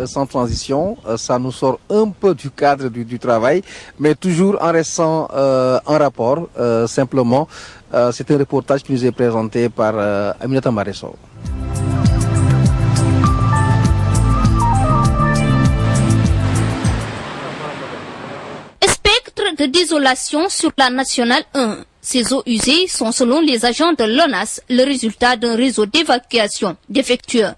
sans transition. Ça nous sort un peu du cadre du travail, mais toujours en restant en rapport, simplement. C'est un reportage qui nous est présenté par Aminata Maresso. De désolation sur la nationale 1. Ces eaux usées sont, selon les agents de l'ONAS, le résultat d'un réseau d'évacuation défectueux.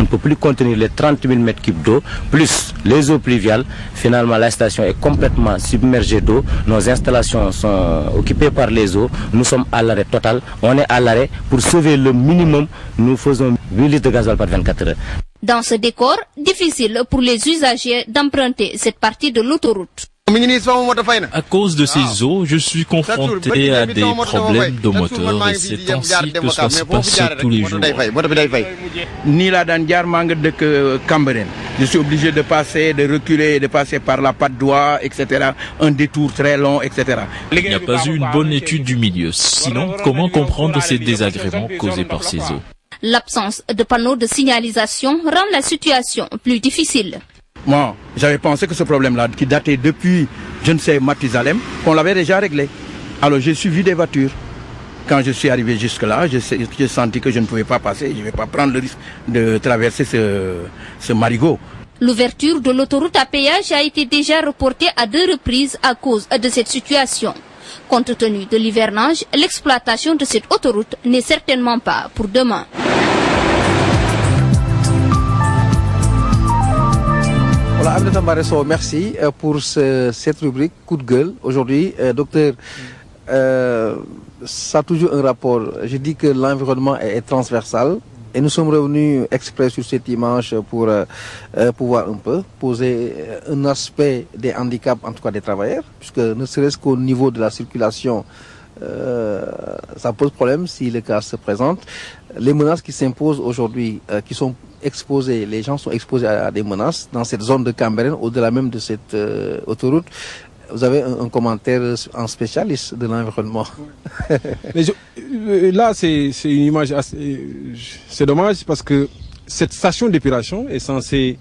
On ne peut plus contenir les 30 000 mètres cubes d'eau, plus les eaux pluviales. Finalement, la station est complètement submergée d'eau. Nos installations sont occupées par les eaux. Nous sommes à l'arrêt total. On est à l'arrêt. Pour sauver le minimum, nous faisons 8 litres de gasoil par 24 heures. Dans ce décor, difficile pour les usagers d'emprunter cette partie de l'autoroute. À cause de ces eaux, je suis confronté à des problèmes de moteur et c'est ainsi que ça se passe tous les jours. Je suis obligé de passer, de reculer, de passer par la patte d'oie, etc. Un détour très long, etc. Il n'y a pas eu une bonne étude du milieu. Sinon, comment comprendre ces désagréments causés par ces eaux? L'absence de panneaux de signalisation rend la situation plus difficile. Moi, j'avais pensé que ce problème-là, qui datait depuis, je ne sais, Mathusalem, qu'on l'avait déjà réglé. Alors j'ai suivi des voitures. Quand je suis arrivé jusque-là, j'ai senti que je ne pouvais pas passer. Je ne vais pas prendre le risque de traverser ce marigot. L'ouverture de l'autoroute à péage a été déjà reportée à 2 reprises à cause de cette situation. Compte tenu de l'hivernage, l'exploitation de cette autoroute n'est certainement pas pour demain. Voilà, Aminata Maresso, merci pour cette rubrique coup de gueule. Aujourd'hui, docteur, ça a toujours un rapport. Je dis que l'environnement est transversal et nous sommes revenus exprès sur cette image pour pouvoir un peu poser un aspect des handicaps, en tout cas des travailleurs, puisque ne serait-ce qu'au niveau de la circulation, ça pose problème si le cas se présente. Les menaces qui s'imposent aujourd'hui, qui sont exposés, les gens sont exposés à des menaces dans cette zone de Cambérène, au-delà même de cette autoroute. Vous avez un commentaire en spécialiste de l'environnement. Là, c'est une image assez... C'est dommage parce que cette station d'épuration est censée...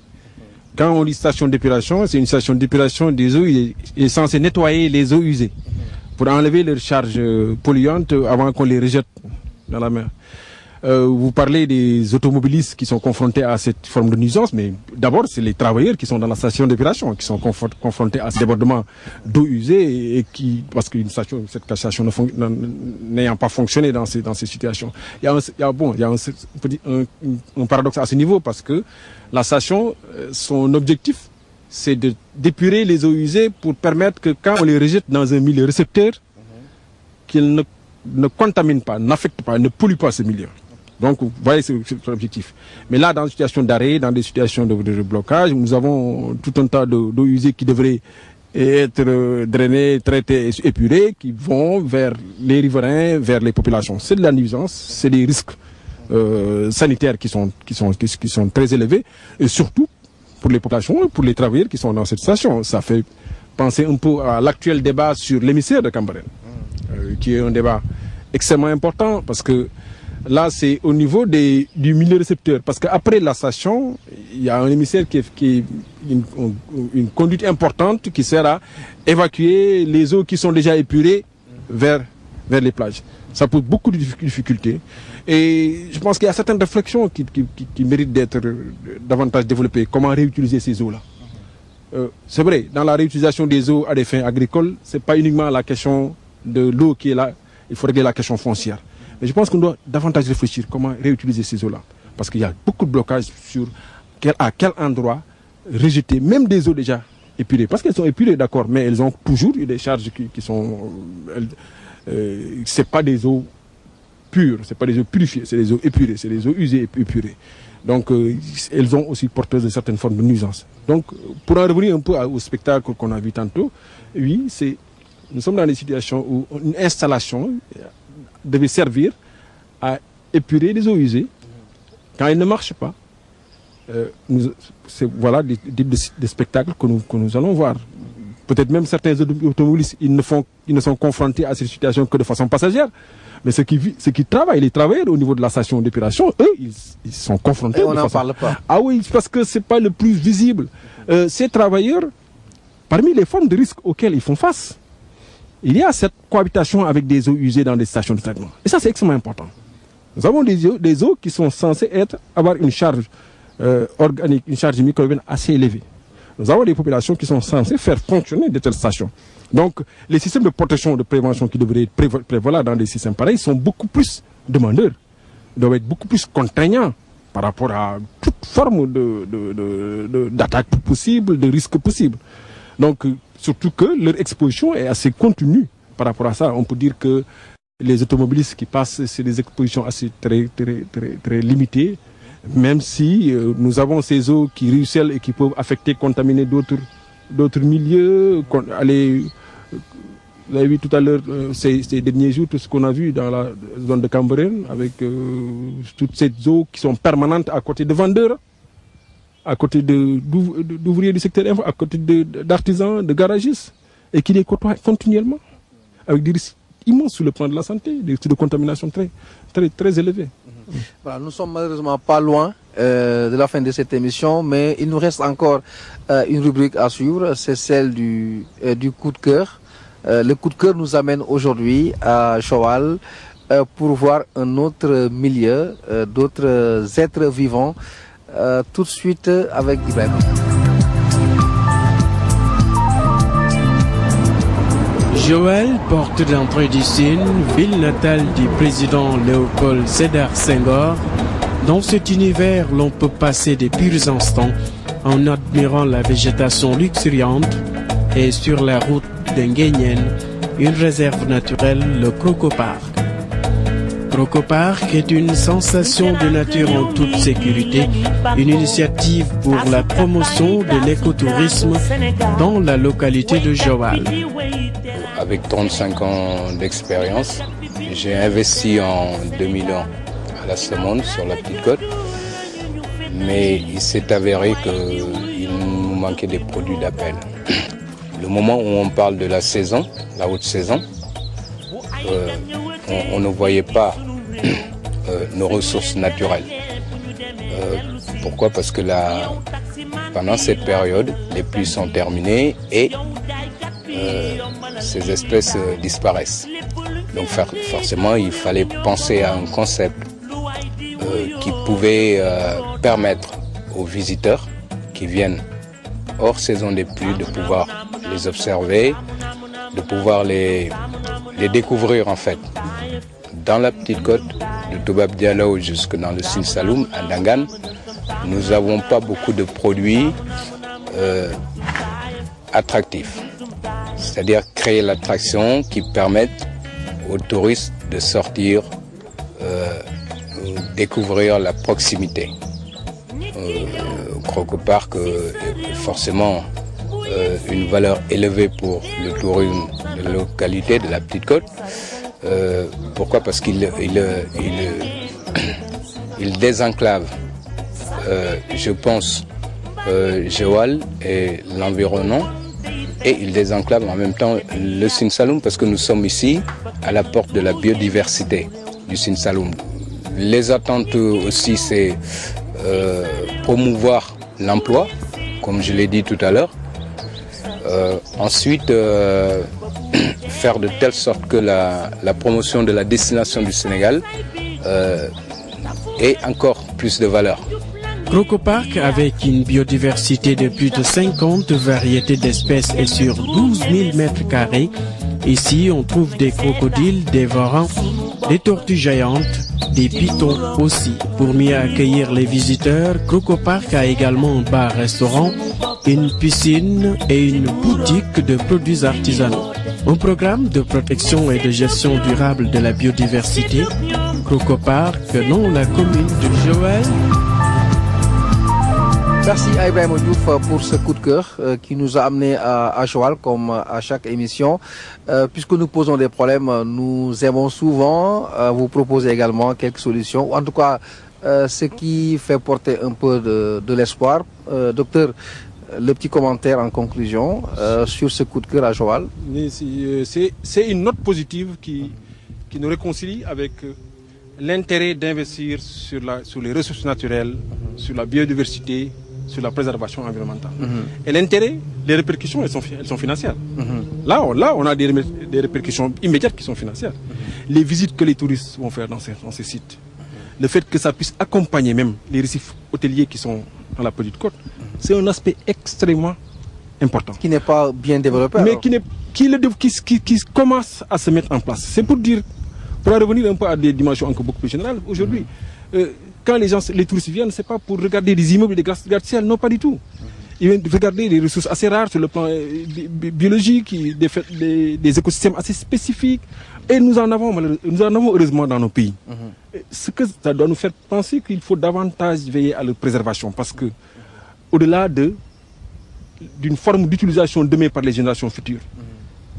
Quand on dit station d'épuration, c'est une station d'épuration des eaux, il est censé nettoyer les eaux usées pour enlever leurs charges polluantes avant qu'on les rejette dans la mer. Vous parlez des automobilistes qui sont confrontés à cette forme de nuisance, mais d'abord c'est les travailleurs qui sont dans la station d'épuration qui sont confrontés à ce débordement d'eau usée et qui, parce qu'une station, cette station n'ayant pas fonctionné dans ces situations. Il y a un paradoxe à ce niveau parce que la station, son objectif, c'est d'épurer les eaux usées pour permettre que quand on les rejette dans un milieu récepteur, qu'ils ne contaminent pas, n'affectent pas, ne polluent pas ce milieu. Donc, vous voyez, c'est l'objectif. Mais là, dans des situations d'arrêt, dans des situations de blocage, nous avons tout un tas d'eau usée qui devraient être drainées, traitées, épurées, qui vont vers les riverains, vers les populations. C'est de la nuisance, c'est des risques sanitaires qui sont très élevés, et surtout pour les populations et pour les travailleurs qui sont dans cette station. Ça fait penser un peu à l'actuel débat sur l'émissaire de Cambérène, qui est un débat extrêmement important, parce que là, c'est au niveau du milieu récepteur. Parce qu'après la station, il y a un émissaire qui est une conduite importante qui sert à évacuer les eaux qui sont déjà épurées vers les plages. Ça pose beaucoup de difficultés. Et je pense qu'il y a certaines réflexions qui méritent d'être davantage développées. Comment réutiliser ces eaux-là? C'est vrai, dans la réutilisation des eaux à des fins agricoles, ce n'est pas uniquement la question de l'eau qui est là. Il faut régler la question foncière. Mais je pense qu'on doit davantage réfléchir comment réutiliser ces eaux-là. Parce qu'il y a beaucoup de blocages sur à quel endroit rejeter même des eaux déjà épurées. Parce qu'elles sont épurées, d'accord, mais elles ont toujours eu des charges qui sont... c'est pas des eaux pures, c'est pas des eaux purifiées, c'est des eaux épurées, c'est des eaux usées et épurées. Donc elles ont aussi porteuses de certaines formes de nuisance. Donc pour en revenir un peu au spectacle qu'on a vu tantôt, oui, nous sommes dans des situations où une installation devait servir à épurer les eaux usées. Quand elle ne marche pas, voilà des types de spectacles que nous allons voir. Peut-être même certains automobilistes, ils ne sont confrontés à cette situation que de façon passagère. Mais ceux qui travaillent, les travailleurs au niveau de la station d'épuration, eux, ils sont confrontés. Et on n'en parle pas. Ah oui, parce que c'est pas le plus visible. Ces travailleurs, parmi les formes de risque auxquelles ils font face, il y a cette cohabitation avec des eaux usées dans des stations de traitement. Et ça, c'est extrêmement important. Nous avons des eaux qui sont censées avoir une charge organique, une charge microbienne assez élevée. Nous avons des populations qui sont censées faire fonctionner de telles stations. Donc, les systèmes de protection, de prévention qui devraient prévaloir dans des systèmes pareils sont beaucoup plus demandeurs. Ils doivent être beaucoup plus contraignants par rapport à toute forme d'attaque possible, de risque possible. Donc, surtout que leur exposition est assez contenue par rapport à ça. On peut dire que les automobilistes qui passent, c'est des expositions assez très limitées, même si nous avons ces eaux qui ruissellent et qui peuvent affecter, contaminer d'autres milieux. Vous avez vu tout à l'heure, ces derniers jours, tout ce qu'on a vu dans la zone de Cambérène, avec toutes ces eaux qui sont permanentes à côté de vendeurs, à côté d'ouvriers du secteur info, à côté d'artisans, de garagistes, et qui les côtoient continuellement, avec des risques immenses sur le plan de la santé, des risques de contamination très élevés. Voilà, nous sommes malheureusement pas loin de la fin de cette émission, mais il nous reste encore une rubrique à suivre, c'est celle du coup de cœur. Le coup de cœur nous amène aujourd'hui à Joal pour voir un autre milieu, d'autres êtres vivants, tout de suite avec Ibrahim. Joal, porte d'entrée du Sine, ville natale du président Léopold Sédar Senghor. Dans cet univers, l'on peut passer des purs instants en admirant la végétation luxuriante et sur la route d'Nguéniène, une réserve naturelle, le Crocopark. Crocopark est une sensation de nature en toute sécurité, une initiative pour la promotion de l'écotourisme dans la localité de Joal. Avec 35 ans d'expérience, j'ai investi en 2001 à la Semonde sur la Petite Côte, mais il s'est avéré qu'il nous manquait des produits d'appel. Le moment où on parle de la saison, la haute saison, on ne voyait pas nos ressources naturelles. Pourquoi? Parce que pendant cette période, les pluies sont terminées et ces espèces disparaissent. Donc forcément, il fallait penser à un concept qui pouvait permettre aux visiteurs qui viennent hors saison des pluies de pouvoir les observer, de pouvoir les découvrir en fait. Dans la Petite Côte, de Toubab Dialaw jusque dans le Sine Saloum, à Ndangan, nous n'avons pas beaucoup de produits attractifs. C'est-à-dire créer l'attraction qui permette aux touristes de sortir, découvrir la proximité. Crocopark est forcément une valeur élevée pour le tourisme de la localité de la Petite Côte. Pourquoi? Parce qu'il désenclave, je pense, Joal et l'environnement, et il désenclave en même temps le Sine Saloum, parce que nous sommes ici à la porte de la biodiversité du Sine Saloum. Les attentes aussi, c'est promouvoir l'emploi, comme je l'ai dit tout à l'heure. Ensuite, faire de telle sorte que la promotion de la destination du Sénégal ait encore plus de valeur. Crocopark, avec une biodiversité de plus de 50 variétés d'espèces et sur 12 000 mètres carrés. Ici, on trouve des crocodiles, des varans, des tortues géantes, des pitons aussi. Pour mieux accueillir les visiteurs, Crocopark a également un bar-restaurant, une piscine et une boutique de produits artisanaux. Un programme de protection et de gestion durable de la biodiversité, Crocopark, dans la commune de Joal. Merci à Ibrahim Diouf pour ce coup de cœur qui nous a amené à Joal comme à chaque émission. Puisque nous posons des problèmes, nous aimons souvent vous proposer également quelques solutions. En tout cas, ce qui fait porter un peu de l'espoir. Docteur, le petit commentaire en conclusion sur ce coup de cœur à Joal. C'est une note positive qui nous réconcilie avec l'intérêt d'investir sur les ressources naturelles, sur la biodiversité, sur la préservation environnementale. Et l'intérêt, les répercussions, elles sont financières. Là, on a des répercussions immédiates qui sont financières. Les visites que les touristes vont faire dans ces sites, le fait que ça puisse accompagner même les récifs hôteliers qui sont dans la petite côte, c'est un aspect extrêmement important. Qui n'est pas bien développé. Mais qui commence à se mettre en place. C'est pour revenir un peu à des dimensions encore beaucoup plus générales. Aujourd'hui, quand les touristes viennent, ce n'est pas pour regarder des immeubles et des gratte-ciel, non, pas du tout. Ils viennent regarder des ressources assez rares sur le plan biologique, des écosystèmes assez spécifiques. Et nous en avons heureusement dans nos pays. Ce que ça doit nous faire penser qu'il faut davantage veiller à leur préservation, parce que au-delà d'une forme d'utilisation demain par les générations futures,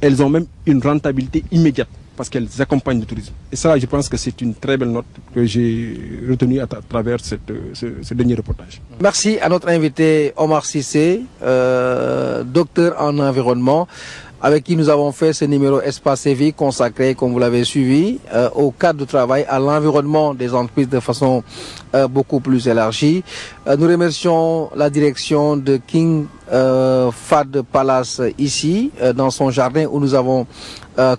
elles ont même une rentabilité immédiate, parce qu'elles accompagnent le tourisme. Et ça, je pense que c'est une très belle note que j'ai retenue à travers ce dernier reportage. Merci à notre invité Omar Cissé, docteur en environnement, avec qui nous avons fait ce numéro Espace et Vie consacré, comme vous l'avez suivi, au cadre de travail à l'environnement des entreprises de façon beaucoup plus élargie. Nous remercions la direction de King Fahd Palace ici, dans son jardin où nous avons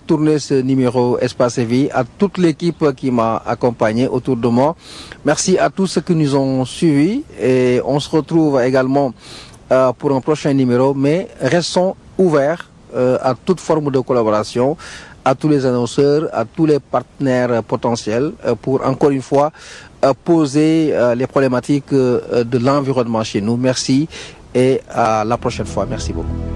tourné ce numéro Espace et Vie, à toute l'équipe qui m'a accompagné autour de moi. Merci à tous ceux qui nous ont suivis et on se retrouve également pour un prochain numéro, mais restons ouverts à toute forme de collaboration, à tous les annonceurs, à tous les partenaires potentiels pour encore une fois poser les problématiques de l'environnement chez nous. Merci et à la prochaine fois. Merci beaucoup.